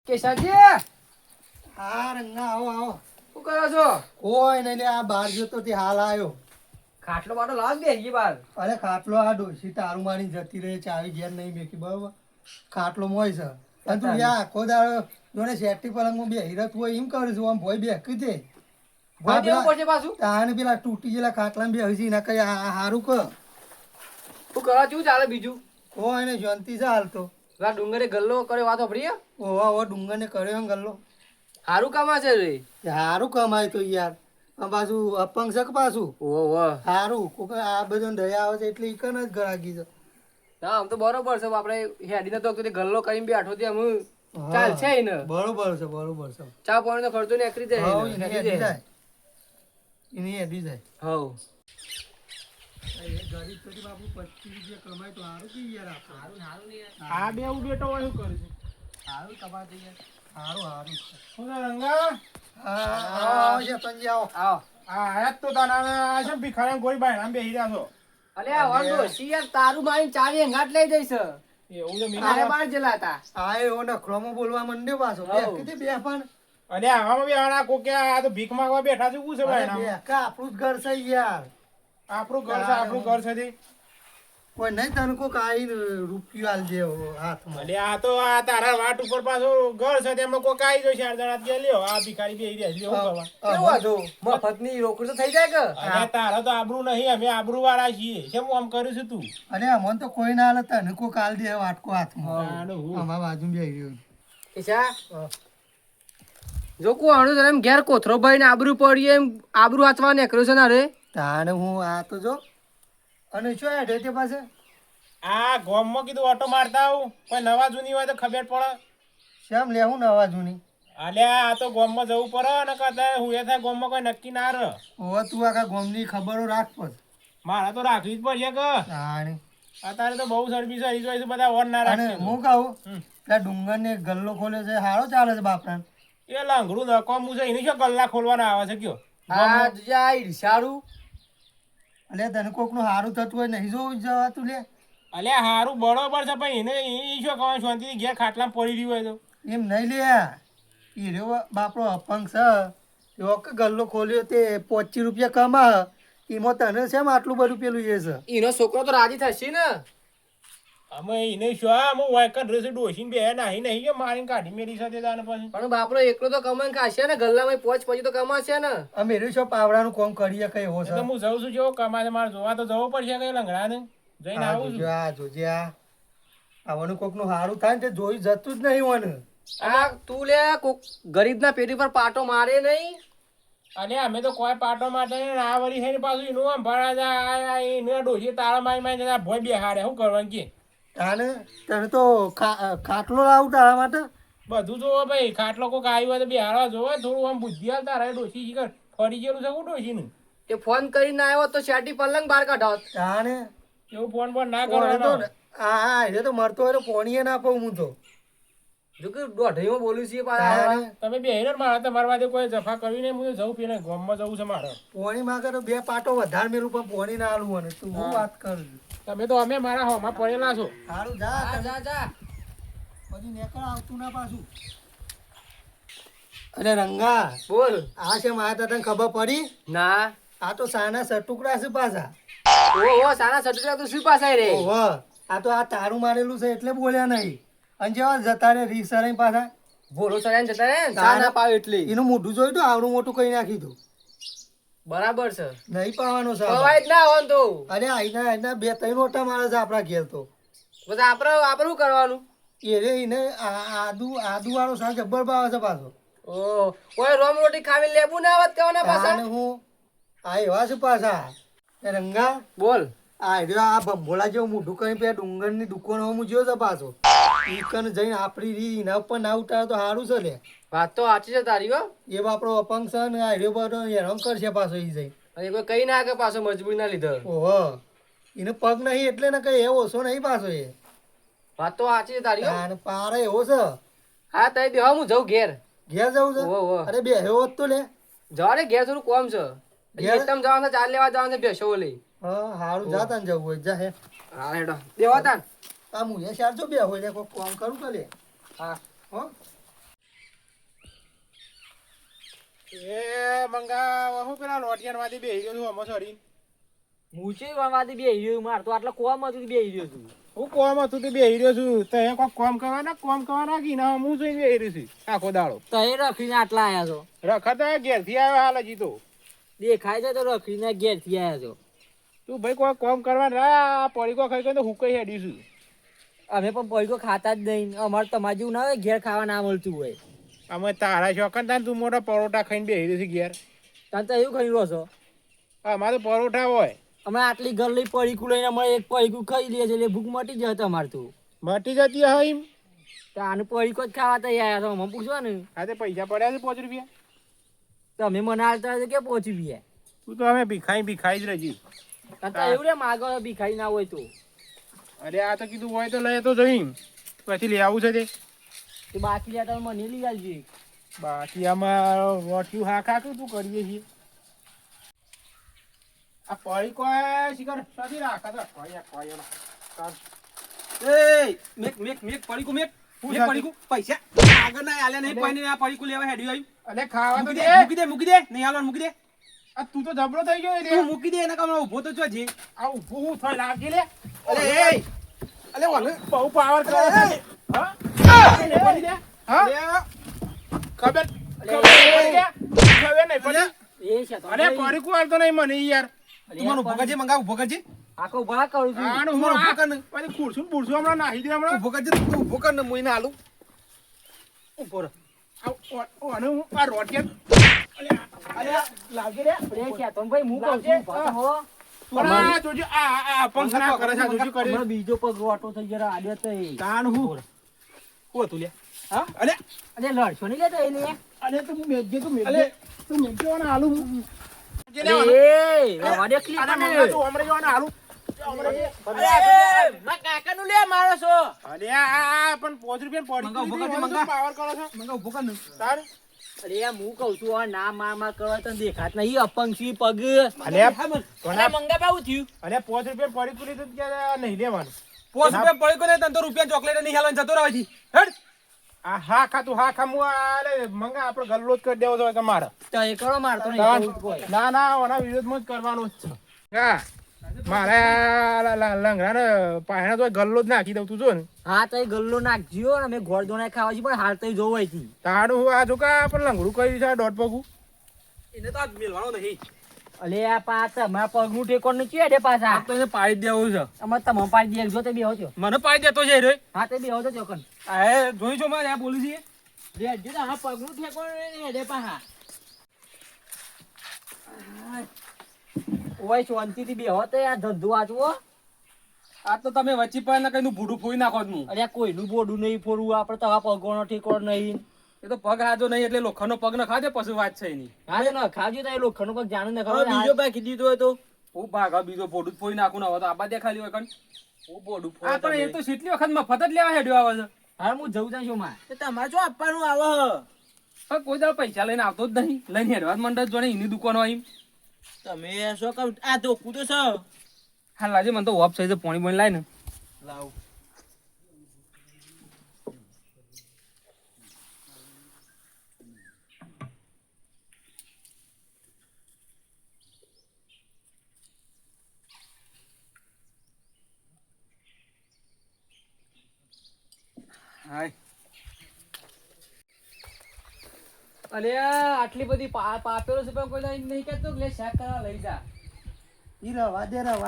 કેશાજી હા રંગા આવો આવો. શું કરો છો? કોઈ નહીં લે, આ બહાર ગયો તો તે હાલ આવ્યો. ખાટલો બાટલો લાવ દે હજી બાર. અરે ખાટલો આ ડોસી તારું મારી જતી રહે, ચાવી ઘેર નહીં બેઠી બરોબર. ખાટલો મોય છે અને તું યા આખો દાડો જોને શેઠી પલંગમાં બેહી રહેતું હોય એમ કરું છું. આમ ભોય બેઠી છે ભાઈ દેવું પડશે પાછું. તાને પેલા તૂટી ગયેલા ખાટલામાં બેહી છે એના કઈ હારું કર. શું કરવા શું ચાલે બીજું? કોઈ ને શાંતિ છે હાલ તો. પેલા ડુંગરે ગલ્લો કર્યો વાત સાંભળી? ઓવા ડુંગર ને કર્યો ગલ્લો. સારું કામ છે રે. હારું કમાય તો યાર. આ પાછું અપંગ છે કે પાછું ઓહો હારું કોક આ બધું દયા આવે છે એટલે ઈકન જ ગરાગી છે. ના આમ તો બરોબર છે. આપણે હેડીને તો ગલ્લો કરીને બેઠો ત્યાં હું ચાલ છે ને. બરોબર છે બરોબર છે. ચા પાણી નો ખર્ચો નીકળી જાય. હાઉ એની હેડી જાય. એની હેડી જાય. હાઉ એ ગરીબ તો બાપુ 25 રૂપિયા કમાય તો હારું કે યાર આપણે. હારું નહીં યાર. આ બે બેટો હોય શું કરે છે? હારું કમાતો યાર. હારું હારું. શું છે રંગા? હા શેતનજી આવો. આવો. આ આયા જ તો તારા છે ભિખારી ગોળી બાય આમ બેહી રહ્યા છો. અલે આ વાંધો સી યાર તારું મારી ચાવી અંગાટ લઈ જઈશ. એવું છે તારે મીના. બાર જેલા હતા. આ એવો નખરોમાં બોલવા માંડ્યો પાછો. બે હાઉ. કીધી બે પણ. અરે આવામાં બી આના કોકે આ તો ભીખ માંગવા બેઠા છે શું છે ભાઈ અરે નામ? બે કા આપણું જ ઘર છે યાર. આપણું ઘર છે આપણું ઘર છે તી. કોઈ નહીં તને કોક આવીને રૂપિયો આલજે હાથમાં. અરે આ તો આ તારા વાટ ઉપર પાછો ઘર છે તેમાં કોક આવી ગયો ચાર જણા કે લ્યો આ ભિખારી બેહી રહ્યા છે લ્યો શું કરવા? કેવું હતું? મફતની રોકડ તો થઈ જાય કે? અરે તારા તો આબરૂ નહીં અમે આબરૂ વાળા છીએ કેમ આમ કર્યું છે તું? અરે અમને તો કોઈ ના હાલે તને કોક આલ દે વાટકો હાથમાં. તાનું હું. અમારા બાજુ બેહી રહ્યો. ઈશા જો કો આણું તને એમ ઘેર કોથરો ભાઈ ને આબરૂ પડી એમ આબરૂ હાથવા નીકળ્યો છે ને રે. તાને હું આ તો જો અને શું હેઠે તે પાસે આ ગોમમાં કીધું ઓટો મારતા આવું કોઈ નવા જૂની હોય તો ખબર પડે. શ્યામ લેવું નવા જૂની. અલ્યા આ તો ગોમમાં જવું પડે ને કદાચ હું એ થાય ગોમમાં કોઈ નક્કી ના રહે. હવે તું આખા ગામની ખબરો રાખ પછ. મારે તો રાખવી જ પડશે કે તાણે અત્યારે તો બહુ સર્વિસ હરી જોઈ છે બધા ઓન ના અને રાખે. હું કહું ત્યાં ડુંગર ને ગલ્લો ખોલે છે સારો ચાલે છે બાપરા. એ લાંગડું નકોમું છે એની શું ગલ્લા ખોલવાના આવે છે કયો? આ જા ઈશારું એટલે તને કોક નું સારું થતું હોય નહીં જોવું જવાતું લે. અલ્યા હારું બરોબર છે પણ એને એ શું કહેવાનું શાંતિથી ઘેર ખાટલામાં પડી રહ્યું હોય તો એમ નહીં લે એ રહ્યો બાપડો અપંગ છે એવો કે ગલ્લો ખોલ્યો તે 25 રૂપિયા કમા એમાં તને છે આટલું બધું પેલું એ છે. ઈનો છોકરો તો રાજી થશે ને. અમે એને શું અમે વાયકર ડ્રેસ ડોસીને બે નાહી નહીં કે મારીને કાઢી મેરી સાથે તાને પછી પણ બાપરો એકલો તો કમાઈને ખાશે ને ગલ્લામાં પોચ પછી તો કમાશે ને. અમે રહ્યું છો પાવડાનું કામ કરીએ કઈ એવો છે. એટલે હું જઉં છું જેવો કમાશે મારે જોવા તો જવું પડશે કઈ લંગડાને જઈને આ આવું જોજે છું. આ જોજે આ આવવાનું કોક નું સારું થાય ને તે જોઈ જતું જ નહીં મને. આ તું લે કોક ગરીબના પેટી પર પાટો મારે નહીં. અને અમે તો કોઈ પાટો માટે નહીં આ વરી છે ને પાછું એનું આમ ભાડા જાય એને ડોસી તારા મારી મારી જતા ભોય બેહાડે શું કરવાનું કે તાને તને તો ખાટલો લાવું તારા માટે. બધું જોવો ભાઈ ખાટલો કોક આવ્યું હોય તો બેહાડવા જોવો થોડું આમ બુદ્ધિ હાલ તારા ડોસી શીખર ફરી ગયેલું છે હું ડોસીનું તે ફોન કરીને આવ્યો તો શેટી પલંગ બહાર કાઢો. તાને એવું ફોન બોન ના કોણે તો કરવાનો. આ એ તો મરતો હોય તો પોણીએ ના પાઉં હું તો. જો કે દોઢીમાં બોલું છીએ તાને તમે બેહીને મારા તમારા વાદે કોઈ જફા કરવી નહીં હું જવું પીને ગામમાં જવું છે મારે. પોણી માંગે તો 2 પાટો વધારે મેલું પણ પોણી ના આલું મને તું હું વાત કર. તમે તો અમે મારા હોમાં પડેલા છો. સારું જા જા જા જા. પછી નેકળ આવતું ના પાછું. અરે રંગા બોલ. આ છે મારા તને ખબર પડી. ના આ તો સાના સટુકડા છે પાછા. ઓ સાના સટુકડા તો શું પાસાય રે. ઓહો આ તો આ તારું મારેલું છે એટલે બોલ્યા નહીં. અને જેવા જતા રે રીસરાઈ પાછા ભોળો ચડાઈને જતા રે ચા ના પાવ એટલે. એનું મોઢું જોયું તો આવડું મોટું કઈ નાખી દઉં. બરાબર છે. નહીં પાવાનો છે પવાય જ ના હોન તો. અરે આઈના 2-3 ઓટા મારે છે આપણા ઘેર તો. પછી આપણે શું કરવાનું? એ રે એને આદુ વાળો શાક જબ્બર ભાવે છે પાછો. ઓ કોઈ રોમ રોટી ખાવી લેબુ ના આવત કેવા ના તાને પાછા. હું આ એવા છે પાછા. એ રંગા બોલ. આ રહ્યો આ ભંભોળા જેવું મોઢું કઈ પે ડુંગરની દુકાન હું જ્યો છે પાછો. ઈકન જઈને આપણી રી એના ઉપર ના ઉતારે તો સારું છે લે. વાત તો સાચી છે તારી હો. એ બાપડો અપંગ છે ને આ રહ્યો બધો હેરાન કરશે પાછો ઈ જઈ. અને કોઈ કઈ ના કે પાછો મજબૂરી ના લીધો. ઓહો એને પગ નહીં એટલે ને કઈ એવો ઓછો નહીં પાછો એ. વાત તો સાચી છે તારી હો. અને પારે એવો છે. હા તઈ બેહો હું જઉં ઘેર. ઘેર જવું છે. ઓહો. અરે બે એવો જ તો લે. જવા દે ઘેર થોડું કોમ છે. ઘેર? એકદમ જવાનું છે, ચાલ લેવા જવાનું છે બેસો લઈ. હા હારું જા તાન જવું હોય જા હે. હા હેડો દેવા તાન. આ મુએ શાર જો બે હોય ને કોઈ કામ કરું કે લે. હા હો એ મંગા હું પેલા લોટિયાન વાદી બેહી ગયો છું અમો સોરી હું છે વાવાથી બેહી રહ્યો માર તો આટલા કોમ હતું બેહી રહ્યો છું. હું કોમ હતું તે બેહી રહ્યો છું તો એ કોઈ કોમ કરવાના કી ના હું જોઈને બેહી રહ્યો છું આખો દાડો તો એ રખીને આટલા આયા છો. રખતા ઘેરથી આવ્યો હાલ હજી તો દેખાય છે તો રખીને ઘેરથી આયા છો. તું ભાઈ કોઈ કોમ કરવા રા પડીકો ખાઈ તો હું કઈ હેડી છું. અમે પણ પૈકો ખાતા જ નહીં. અમારે તમારે જેવું ના હોય ઘેર ખાવા ના મળતું હોય. અમે તારા શોખન તાન તું મોટા પરોઠા ખાઈને બેહી રહ્યો છે ઘેર. તમે તો એવું ખાઈ રહ્યો છો. અમારે તો પરોઠા હોય અમે આટલી ઘર લઈ પડીકું લઈને અમારે એક પડીકું ખાઈ લઈએ છીએ એટલે ભૂખ મટી જાય તમારે તો. મટી જતી હોય એમ. તો આનું પડીકો જ ખાવા તૈયાર આવ્યા છો. અમે પૂછવા ને આ તે પૈસા પડ્યા છે 5 રૂપિયા. તમે મને હાલતા હોય તો કે પહોંચી ગયા. તું તો અમે ભીખાઈ જ રહી. તો એવું રે માગો ભીખાઈ ના હોય તો. અરે આ તો કીધું હોય તો લઈ તો જઈ પછી લઈ આવું છે તે બાકી લે તમે મને લઈ આવજો. બાકી આમાં રોટિયું હા ખાતું તું કરીએ છીએ. આ પડી કોઈ શિખર નથી રાખા તો અરે ખાવા તો દે. આ તું તો જબરો થઈ ગયો રે. મૂકી દે એના કામ ઉભો તો છો જે આ ઊભું હું થઈ લાગી લે. અલે અલે વાલે બહુ પાવર કરે છે. હા પડી દે. હા ખબર નહીં પડી. એ છે તો અરે પડી કોઈ હાલતો નહીં મને યાર. તું ઉભો કરજે મંગા ઉભો કરજે આખો ભા કરું છું. આનું હું ઉભો કર ને. પછી ખુરશું ને બુરશું હમણાં નાહી દે હમણાં. ઉભો કરજે તું ઉભો કર ને મોઈને આલું ઉભો રહે આનું આ રોટિયા અરે લાગી રે. એ છે તો ભાઈ હું કહું છું ભા હો. પણ આ જોજો આ પંખ ના કરે છે આ જોજો કરે. હમણાં બીજો પગ રોટો થઈ ગયો આડ્યો તો એ. તાણ હું કો તું લે હા અલે અરે લડશો નહીં લેતો એને. અરે તું મેજે તું મેજે વાના આલુ જે એ રવા દે ક્લિપ અરે ને. મંગા તું હમરે જવાના આલુ અરે મારા કાકાનું લે મારો છો. અરે આ પણ 5 રૂપિયા મંગા ઉભો પડી કરજે, મંગા. પાવર કરો છો મંગા ઉભો કર ને તાર અરે હું કહું છું આ ના માર કરવા તને દેખાત નહીં અપંગ છી પગ. અરે મંગા બાવું થયું. અરે 5 રૂપિયા પડી કુલી તો કે નહીં લેવાનું. 5 રૂપિયા પડી કો ને તને તો રૂપિયા ચોકલેટ નહીં હાલવાનું જતો રહે છે હેડ આ હા ખાતું હા ખામું અરે મંગા આપણે ગલ્લો જ કરી દેવો જોઈએ કે મારે તો એ કરો મારતો નહીં તાન. કહું જ કોઈ. ના ના ઓના વિરોધમાં જ કરવાનું જ છે. હા મારે લંગડાને પાયણા તો ગલ્લો જ નાખી દઉં તું જો ને. હા તો એ ગલ્લો નાખજો ને અમે ગોળ દોણાય ખાવા છીએ પણ હાલ તો જોવો અહીંથી. તારું હું આ જો કા પણ લંગડું કર્યું છે આ દોઢ પગું. એને તો આજ મેલવાનો નહીં અલે આ પાછ અમારા પગનું ઠેકોણ ને ચેડે પાછા. આ તો એને પાડી દેવું છે અમારે તમે પાડી દે જો તે બેહો છો. મને પાડી દેતો છે રે હા તે બેહો તો ચોકન. આ જોઈ છો મારે આ બોલી છે રેડજો તો હા પગનું ઠેકોણ ને હેડે પાછા. ઓય શાંતિથી બેહો તો આ ધંધો વાંચવો. આ તો તમે વચ્ચે પડે ને કઈ ભૂડું ફોઈ નાખો જ હું અરે આ કોઈનું બોડું નહીં ફોડવું આપણે તો આ પગોનો ઠેકોણ નહીં. એ તો પગ હાજો નહીં એટલે લોખંડનો પગ ન ખાજે પછી વાત છે એની હા તો ના ખાજો તો એ લોખંડનો પગ જાણું ને હવે બીજો ખબર. ભાઈ કીધી હોય તો હું ભાગા બીજો પોડું ફોઈ નાખું ના હોય તો આબા દે ખાલી હોય કણ હું પોડું ફોઈ આ પણ એ તો કેટલી વખત મફત જ લેવા હેડ્યો આવે છે હા હું જઉં ત્યાં શું માં. તમારે શું આપવાનું આવે પણ કોઈ દાડો પૈસા લઈને આવતો જ નહીં લઈને હેડવા જ મંડળ જોડે એની દુકાન હોય એમ તમે શું કહું આ ધોકું તો છે. હા લાજે મને તો વોપ છે પોણી બોણી લાય ને લાવ હાય અલે આટલી બધી પાપેલો છે પણ કોઈ દાડો નહીં કહેતો કે લે શાક કરવા લઈ જા. ઈ રવા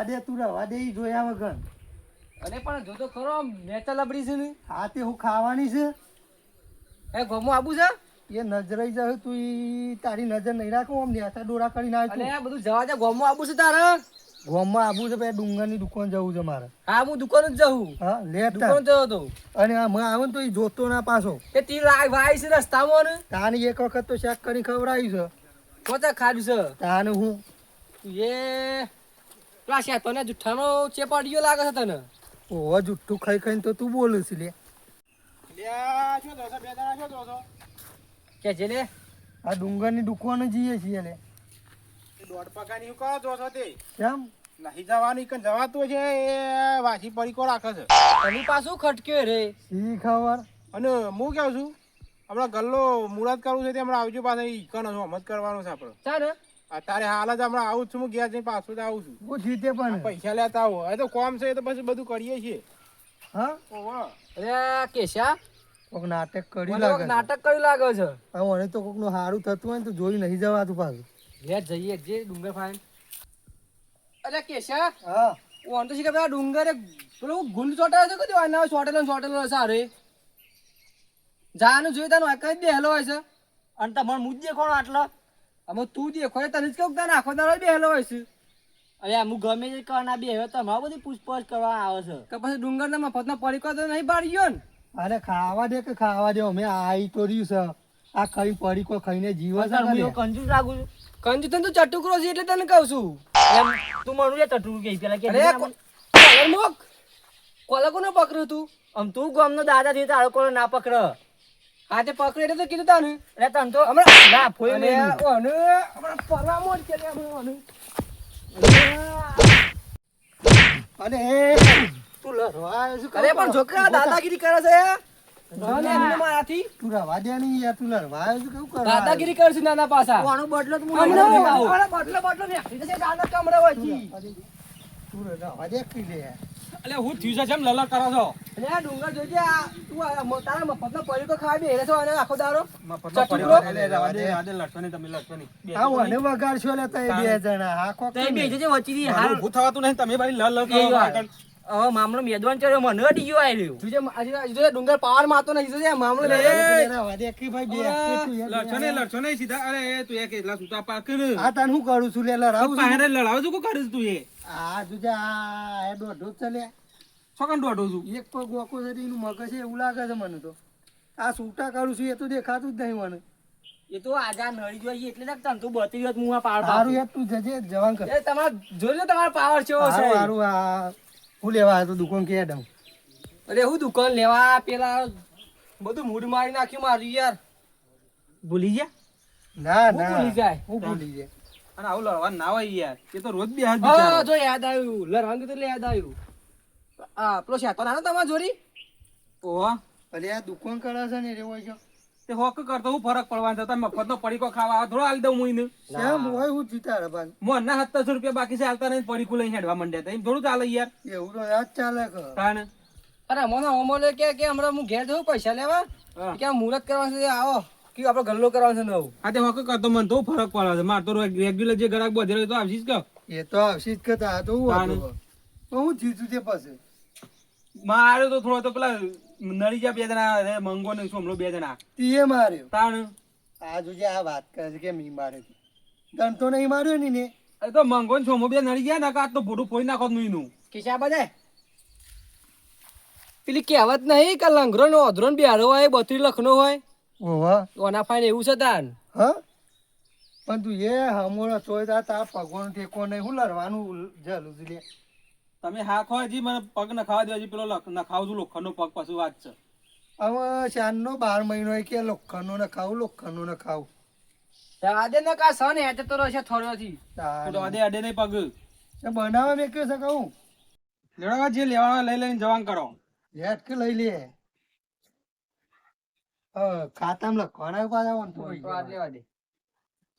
દે તું રવા દે ઈ જોયા વગર. અને પણ જો તો ખરો નેચા લબડી છે ને. હા તે હું ખાવાની છે એ ગોમો આબુ છે. એ નજરાઈ જાય તું ઈ તારી નજર નહીં રાખો આમ નેતા ડોરા કરીને અને આવ્યો આ બધું જવા દે ગોમો આબુ છે તારે. ગોમમાં આબુ છે પછી ડુંગરની દુકાન જવું છે મારે. હા હું દુકાન જ જાઉં. હા લેટ દુકાન જયો તો અને આમાં આવે ને તો ઈ જોતો ના પાછો. એ તી વાય છે રસ્તામાં ને તાની એક વખત તો શેક કરી ખવડાવ્યું છે પોતા ખાડ્યું છે. તાને હું એ પેલા છે તને જુઠ્ઠાનો ચેપાડીયો લાગે છે તને. ઓવા જુઠ્ઠું ખાઈ ખાઈને તો તું બોલું છે લે. લ્યા શું દોસો બે દાડા શું દોસો કે છે લે આ ડુંગરની દુકાને જઈએ છીએ લે. એ દોઢ પગાની શું કરો દોસો તે કેમ નહીં જવાનું કે જવાતું છે એ વાસી પડીકો રાખે છે. એની પાછું ખટક્યો રે. સી ખબર અને હું કહું છું હમણાં ગલ્લો મુહૂર્ત કરવું છે તે હમણાં આવજો પાછા ઈકણ હમત કરવાનો છે આપણે ચાલ અત્યારે હાલ જ હમણાં આવું જ છું હું ઘેર જઈને પાછું જ આવું છું હું જીતે પણ પૈસા લેતા આવો હવે તો કોમ છે એ તો પછી બધું કરીએ છીએ હા ઓવા અરે કેશા કોક નાટક કર્યું મને લાગે કોક છે. નાટક કર્યું લાગે છે હવે મને તો કોકનું સારું થતું હોય ને તો જોઈ નહીં જવાતું પાછું. લે જઈએ જે ડુંગર ફાઈન અરે કેશા હા ઓન તો શીખે પેલા ડુંગરે પેલો ગુંડ ચોટાયો છે કદી આના ચોટેલો હશે અરે જાનું જોઈ તાનું એક જ બેહેલો હોય છે અને તમારો મુદ્દે કોણ આટલો અમે તું દેખો તને જ કેવું તાને આખો દાડો બેહેલો હોય છે અરે હું ગમે તે કરના બેહ્યો તમારે બધી પૂછપરછ કરવા આવે છે કે પછી ડુંગરના મફતના પડીકો તો નહીં પાડી ગયો ને અરે ખાવા દે કે ખાવા દે અમે આઈ તો રહ્યું છે આ ખાઈ પડી કોઈ ખાઈને જીવે છે ને લે. કંજૂસ લાગુ છું કંજૂસ તને તું ચટુકરો છે એટલે તને કહું છું એમ તું મનું લે ચટુક કે પેલા કે અરે કોલર મોક કોલર કોને પકડ્યું તું આમ તું ગામનો દાદા થી તારો કોલર ના પકડ હા તે પકડે એટલે તો કીધું તાને એટલે તને તો હમણાં ના ફોઈ લે ઓને હમણાં પરવા મોડ કે લે હમણાં અને તું લડવા આવ્યો છું અરે પણ છોકરા દાદાગીરી કરે છે તું રવા દે નહીં યાર તું લડવા આવ્યો છું કેવું કરવા દાદાગીરી કરશે નાના પાસા આનો બદલો તો બદલો ને દાદા કમરા હોય તું રવા દે કી લે એટલે હું થયું છે જેમ લલક કરો છો અને આ ડુંગર જોજે આ તું તારા મફતનો પડીકો ખાવા બેહે છો અને આખો દારો મફતનો ચટુકરો? પડીકો એટલે રવા દે લડશો નહીં તમે લડશો નહીં આ મને વગાડશો લે તઈ બે જણા હા કોક તે બે જે વચ્ચી હાલ ઊભું થવાતું નહીં તમે ભાઈ લલ એ વાત. હવે મામલો મેદવાન ચડ્યો મને અડી ગયો આયલો જોજે આજે ડુંગર પાવર મારતો નહીં જોજે મામલો રવા દે કી ભાઈ બે લડશો નહીં સીધા અરે એ તું એક એટલા સૂતા પાક આ તને શું કરું છું લે લડાવું છું પાહેરે લડાવ છું કો કરીશ તું એ આ તુજે આ એ દોઢો જ ચાલે છોકન દોડો છું એક પગ ગોકો છે એનું મગજ છે એવું લાગે છે મને તો આ સૂટા કરું છું એ તો દેખાતું જ નહીં મને એ તો આજા નડી જોઈએ એટલે તક તન તું બતી ગયો હું આ પાવર સારું યાર તું જજે જવાન કર એ તમાર જોજો તમારો પાવર છે સારું સારું આ હું લેવા આવ્યો તો દુકાન કે દઉં અરે હું દુકાન લેવા પેલા બધું મૂડ મારી નાખ્યું મારું યાર ભૂલી ગયા ના હું ના ભૂલી જાય હું ભૂલી જાય અને આવું લડવા ના હોય યાર એ તો રોજ બે હાથ હા બિચારો જો યાદ આવ્યું લરવાંગ તો યાદ આવ્યું આ પેલો શેતો નાનો તમાર જોડી ઓહો અરે આ દુકાન કરે છે ને રે હોય છે તે હોક કરતો હું ફરક પડવાનો છે તમે મફતનો પડીકો ખાવા આવો થોડો આલી દઉં હું એને કેમ હોય હું જીતા રે ભાઈ મોરના 700 રૂપિયા બાકી છે હાલતા નહીં પડીકું લઈને હેડવા માંડ્યા હતા એમ થોડું ચાલે યાર એવું તો યાદ ચાલે કે તાને અરે મને અમોલે કે હમણાં હું ઘેર જઉં પૈસા લેવા હા. કે મુહૂર્ત કરવાનું છે આવો કે આપણે ગલ્લો કરવાનો છે નવું આ તે હોક કરતો મને તો ફરક પડે છે માર તો રેગ્યુલર જે ગ્રાહક બધે તો આવશીશ કે એ તો આવશી જ કરતા આ તો હું તાને. હતું તો હું જીતું તે પછી મારે તો થોડો તો પેલા નળી જા બે જણા રે મંગો ને સોમલો બે જણા તીએ માર્યો તાણ આ જોજે આ વાત કરે છે કે મી મારે દંડ તો નહીં માર્યો ની ને અરે તો મંગો ને સોમો બે નળી ગયા ને કાં તો ભોડું ફોડી નાખો નું કિશા બજાય પેલી કહેવત નહીં કે લંગરો નો અધરો ને બિહારો હોય 32 લખનો હોય ઓહો ઓના ફાઈન એવું છે તાન હા પણ તું એ હમોળો ચોય તાર પગવાનો ટેકો નહીં હું લડવાનું જલું છું લે તમે હાખો હજી મને પગ નખાવા દો હજી પેલો નખાવ છું લોખંડનો પગ પાછું વાત છે હવે શાનનો 12 મહિનો હોય કે લોખંડનો ને ખાવું લોખંડનો ને ખાવું આદે ન કા સન હેતે તો રહેશે થોડોથી તો અડે અડે નહીં પગ બનાવવા મેં કહ્યું છે કહું લેવા જે લેવાના લઈ લઈને જવાન કરો હેટ કે લઈ લે ખાતામાં લખવાના પાછા લેવા દે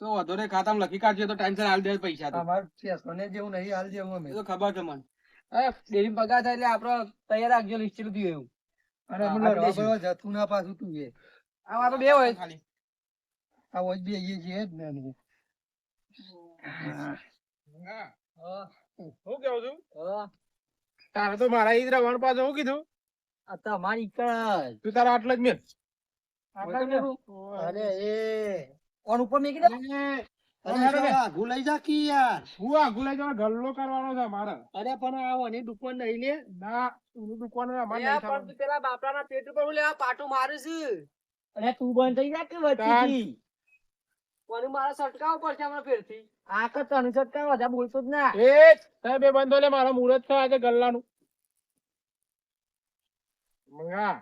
તો વધુ રે ખાતામાં લખી કાઢજો તો ટાઈમસર હાલ દે પૈસા તો અમારે છેસોને જેવું નહીં હાલ જેવું અમે એ તો ખબર છે મને અરે ડેરી પગાર થાય એટલે આપડે તૈયાર રાખજો લિસ્ટ લીધું એવું અને અમે લડવા બળવા જતું ના પાછું તું એ આમાં તો બે હોય ખાલી આ વોજ બે એ છે જ ને અમે. હું કેવું છું હા તારે તો મારા ઈદરા વણ પાછો હું કીધું આ તમારી કળ તું તારા આટલો જ મેં અરે એ ઓન ઉપર મેકી દે અરે સાલા આઘું લઈ જા કી યાર હું આ ગુલાઈ જવા ગલ્લો કરવાનો છે મારે અરે પણ આ ઓની દુકાન નહીં લે ના એની દુકાન અમારે નહીં પણ થવાનું. તું પેલા બાપરાના પેટ ઉપર હું લેવા પાટું મારું છું અરે તું બંધ થઈ જા કે વચ્ચેથી કોને મારા સટકાવ પડશે હમણાં ફેરથી આ કે તને સટકાવ વધારે બોલતો જ ના એ તમે બે બંધો લે મારો મુહૂર્ત છે આજે ગલ્લાનું મંગા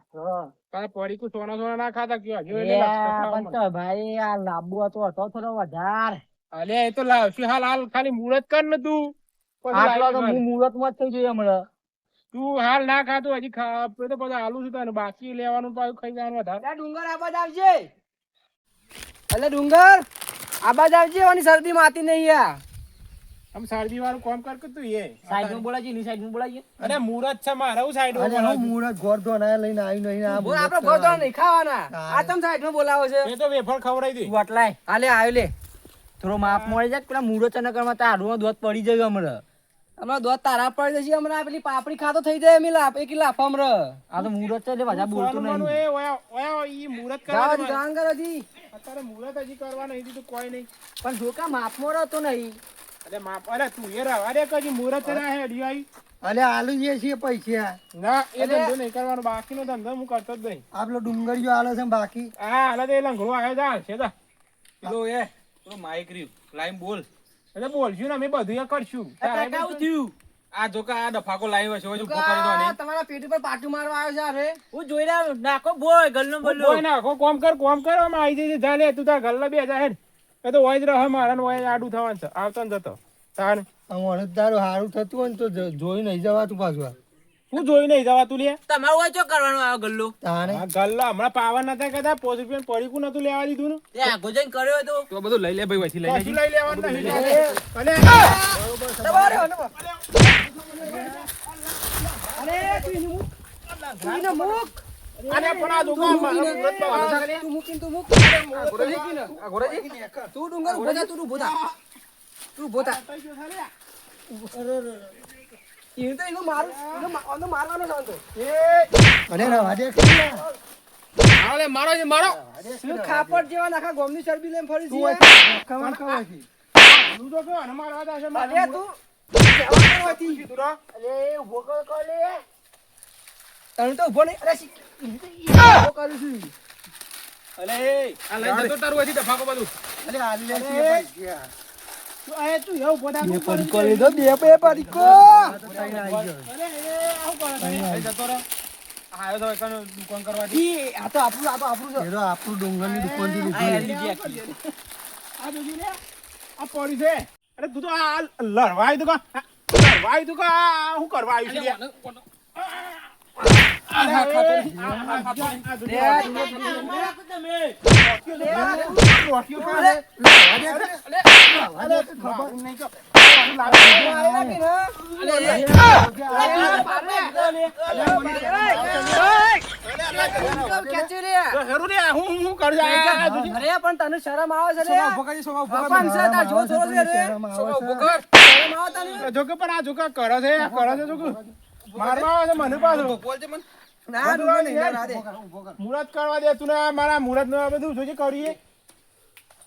તારે પડીકું સોના ના ખાતા કયો હજુ એને લક્ષ કપાવવા ભાઈ આ લાંબુ હતો થોડો વધારે અલે એ તો લાવશું હાલ હાલ ખાલી મુહૂર્ત કર ને તું પછી આટલો તો લાવી હું મુહૂર્ત માં જ થઈ જોઈએ હમણાં તું હાલ ના ખાતું હજી ખા તો પછી આલુ છું તને બાકી લેવાનું પાછું ખાઈ જવાનું વધારે અલ્યા ડુંગર આબાદ આવજે. અલ્યા ડુંગર આબાદ આવજે, ઓની શરદી માતી નહીં આ. આમ શરદી વાળું કામ કર કે તું એ સાઈડમાં બોલાજી ની સાઈડમાં બોલાજી. અરે મુહૂર્ત છે મારે હું સાઈડ અરે હું મુહૂર્ત ગોળ ધોનાયા લઈને આવ્યું નહીં આ બોલ, મુહૂર્ત આપણે ગોતો નહીં ખાવાના. હા. આ તમે સાઈડમાં બોલાવો છે. એ તો વેફર ખવડાવી દે વટલાય હાલે આવ્યો લે. થોડો માપ મળી જાય પેલા મૂળો ચનકરમાં તારું દોત પડી જાય હમણાં. હમણાં દોત તારા પડી જશે. હમણાં પેલી પાપડી ખાતો થઈ જાય એમ એક લાફ હમણાં. આ તો મૂળો છે એટલે બધા બોલતું સોનું નહીં. એ ઓયા ઓયા ઈ મુહૂર્ત જાઓ કરવા હજી, ગાંગ કરો હજી. અત્યારે મુહૂર્ત હજી કરવા નહીં દીધું કોઈ નહીં પણ જોકા માપમાં રહેતો નહીં. અરે માપ અરે તું એ રવા દે કજી મુહૂર્ત ના હે ડીઆઈ અલે આલુ જે છે પૈસા ના એ ધંધો નહીં કરવાનો બાકીનો ધંધો હું કરતો જ નહીં આપલો ડુંગળીઓ આલે છે ને બાકી હા હાલે તો એ લંગડો આવ્યો જા છે જા પેલો એ પેલો માઈક રહ્યું લાઈન બોલ એટલે બોલશું ને અમે બધું એ કરશું તારે કાકા આવું થયું. આ જોકા આ ડફાકો લાવ્યો છે હવે ઉભો કરી દો જોકા, નહીં તમારા પેટ ઉપર પાટું મારવા આવ્યો છે અરે. હું જોઈ રહ્યો નાખો બોય ગલ્લો કોઈ બલ્લો. નાખો કોમ કર આમાં આવી જશે જા લે તું તાર ગલ્લા બે જા હેડ એ તો હોય જ રહે મારા ને હોય આડું થવાનું છે આવતો ને જતો તાર મને તારું સારું થતું હોય ને તો જોઈ નહીં જવાતું પાછું આ. હું જોઈ નહીં જવા તું લે તમારું હોય ચો કરવાનો આવ્યો ગલ્લો. તાણે આ ગલ્લા હમણાં પાવર નતા કહેતા 5 રૂપિયા પડીકું નતું લેવા દીધું ને તે આગો જઈને કર્યો હતો. તો બધું લઈ લે ભાઈ વચ્ચે લઈ કશું લે લઈ લેવાનું નહીં અને દબાવો રે, દબાવો. અરે તું એનું મુખ. તું એનું મુખ. અને પણ આ દુકાન તું મૂકીને તું મૂક. તું ડુંગર ઉભો થા, તું ઉભો થા. તું ઉભો થા. એને તો એનો મારવાનો છે આમ તો. અને રવા દે ખરી આ. મારો તું ખાપડ જેવા નાખા ગોમની ચરબી લઈને ફરી તું છે. હોય ખબર ખબર છે. તું તો કહો અને મારવા દે છે અરે તું જવા કર હતી. તું રો. અરે ઉભો કર લે. તને તો ઉભો નહીં. અરે ઉભો કરું છું. અલે આ લઈ જતો તારું હજી ડફાકો બધું અલે આલી લે છે પૈસા. તું આ તું એવું બધા બે પડીકો લીધો, બે પડીકો. અરે આવું કરે લઈ જતો રહે આયો તો એકનો દુકાન કરવાથી ઈ, આ તો આપણું છે. એ તો આપણું ડુંગરની દુકાનથી આ લીધી. લીધી આખી. આ જોજી લે આ પડી છે અરે તું તો આ લડવા આવ્યું તું કા લડવા આવ્યું તું કા હું કરવા આવ્યું છે લે? અરે, આ જોજી, આ જોજી. રોટિયો ખા લે. અરે, ખબર નહીં કે મારે નાખી ને. ખેંચી લે. હેરું લે હું કરજે આ જોજી. અરે પણ તને શરમ આવે છે રે? ભગવાન છે તાર જેવો થોડો છે રે. શરમ આવે છે. શરમ આવે તને? જોકે પણ આ જોકા કરે છે જોકે મારવા આવે છે મને પાછો ના, ડુંગર નહીં, ના, ના દે. મુહૂર્ત કરવા દે તું ને આ મારા મુહૂર્ત નું આ બધું જોજે કરીએ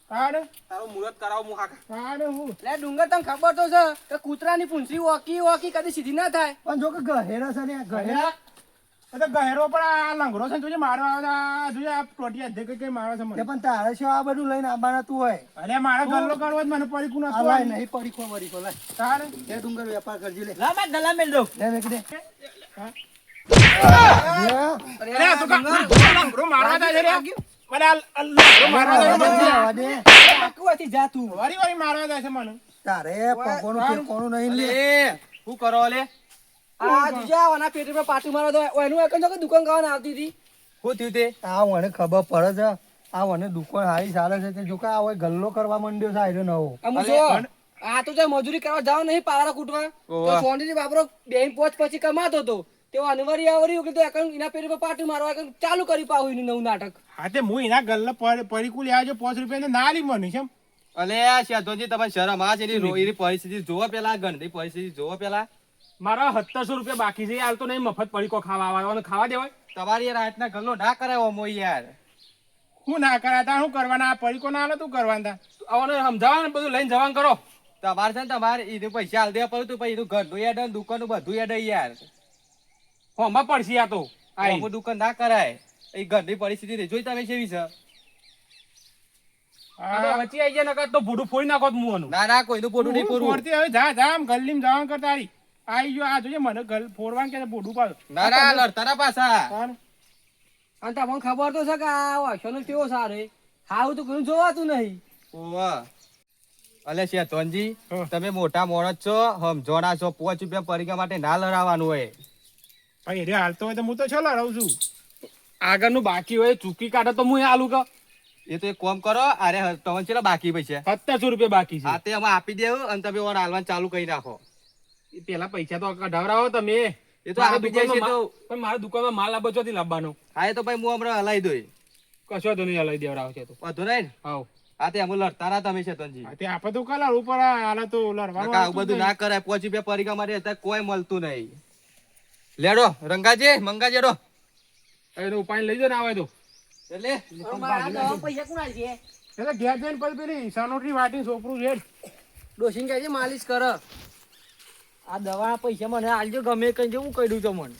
તારે તારું મુહૂર્ત કરાવો હું હાકા તારે હું લે ડુંગર તને ખબર તો છે કે કૂતરાની પૂંછડી ઓકી કદી સીધી ના થાય. પણ જો કે ગહેરા છે ને આ ગહેરા. એ તો ગહેરો પણ આ લંગડો છે ને જોજે મારવા આવે છે. આ જોજે આ ટોટિયા દે કઈ મારે છે એ મને પણ તારે શું આ બધું લઈને આવવાના તું હોય? અરે મારે ગલ્લો કરવો જ મને પડીકું આ નતું લાય આવ્યું. નહીં પડીકો બડીકો લાય. તારે એ ડુંગર વેપાર કરજે લે. લાવ મેં ગલ્લા મેલ દઉં. લે મેકી દે. અરે આ તો લંગડો મારવા જાય છે રે. મને આ લંગડો મારવા જાય છે મને. આવવા દે. આકવાથી જા તું. વારી મારવા જાય છે મને તારે પગોનું ઠેકોણું નહીં લે. એ શું કરો લે આ જીજા આના પેટ પર પાટું મારવા દો. એનું એક જ દુકાન ખાવાના આવતી હતી. શું થયું તે આ મને ખબર પડે છે. આ મને દુકાન હારી ચાલે છે તે જો કે આ હોય ગલ્લો કરવા માંડ્યો છે આયરો નવો. અમુક જો આ તો જે મજૂરી કરવા જાવ નહીં પારા કૂટવા તો ઓવા. સોનીજી બાપરો બેન પોચ પછી કમાતો હતો તેઓ અનવરી આવરી કે તો એકણ એના પેટ પર પાટું મારવા એકણ ચાલુ કરી પાવું એનું નવું નાટક. હા તે હું એના ગલ્લા પડીકું લેવા જો 5 રૂપિયા ના લી મને છે અલે આ શાધોજી તમે શરમ આ છે એની પરિસ્થિતિ જોવો પેલા ગંદી પરિસ્થિતિ જોવો પેલા મારા 1700 રૂપિયા બાકી છે હાલ તો નહીં મફત પડીકો ખાવા આવવાનો ખાવા દેવાય તમારી યાર રાતના ગલ્લો ના કરાવો મો યાર હું ના કરાતા શું કરવાના આ પડીકો ના હાલે તું કરવાના આવને સમજાવો ને બધું લઈને જવાનું કરો તમારે છે ને તમારે એનું પૈસા હાલ દેવા પડે તો પછી એનું ઘરનું યાદ ને દુકાનનું બધું યાદ યાર હોમાં પડશે આ તો આવું દુકાન ના કરાય એ ઘરની પરિસ્થિતિ જોઈ તમે કેવી છે વચ્ચે આવી જાય નકર તો ભૂડું ફોડી નાખો મુવાનું ના ના કોઈનું પોટું નહીં પૂરું ફોડતી હવે જા જા આમ ગલ્લીમ જવાનું કરતા આવી આવી જો આ જોઈએ મને ગલ ફોડવાનું કે ભૂડું પાડો ના ના લડતા ના પાછા અને તમને ખબર તો છે કે આ વાસણો કેવો સારો છે. હાવ તો ઘણું જોવાતું નહીં. ઓવા અલે શેતવનજી હા. તમે મોટા માણસ છો સમજોણા છો 5 રૂપિયા પરીક્ષા માટે ના લડાવવાનું હોય ભાઈ રે હાલતો હોય તો હું તો છેલ્લો રહું છું. આગળનું બાકી હોય ચૂકી કાઢે તો હું આલું કે એ તો એક કામ કરો અરે તમને ચેલા બાકી પૈસા 1700 રૂપિયા બાકી છે. હા તે અમે આપી દેવું અને તમે ઓર હાલવાનું ચાલુ કરી નાખો. એ પેલા પૈસા તો કઢાવરાવો તમે. એ તો મારા આપી દેશે દુકાનમાં તો પણ મારા દુકાનમાં માલ આપો ચોથી લાવવાનો. હા એ તો ભાઈ હું હમણાં હલાવી દઉં. કશો તો નહીં હલાવી દેવડાવો છે તો. વાંધો નહીં ને? હાવ. હા તે અમે લડતા ના તમે શેતનજી. તે આપણે તો કલાર ઉપર હાલે તો લડવાનું કાકા આવું બધું ના કરાય. 5 રૂપિયા પરીકા માટે અત્યારે કોઈ મળતું નહીં. લેડો રંગાજી મંગાજી હેડો. એ તો ઉપાય લઈ જાઓ ને આવે તો. એટલે મારા દવા પૈસા કોણ આલશે? એટલે ઘેર જઈને પછી પેલી સનોટરી વાટી છોકરું છે ડોશીને કહેજે માલિશ કર. આ દવાના પૈસા મને આલજો ગમે કઈ જેવું કહી દઉં તો મને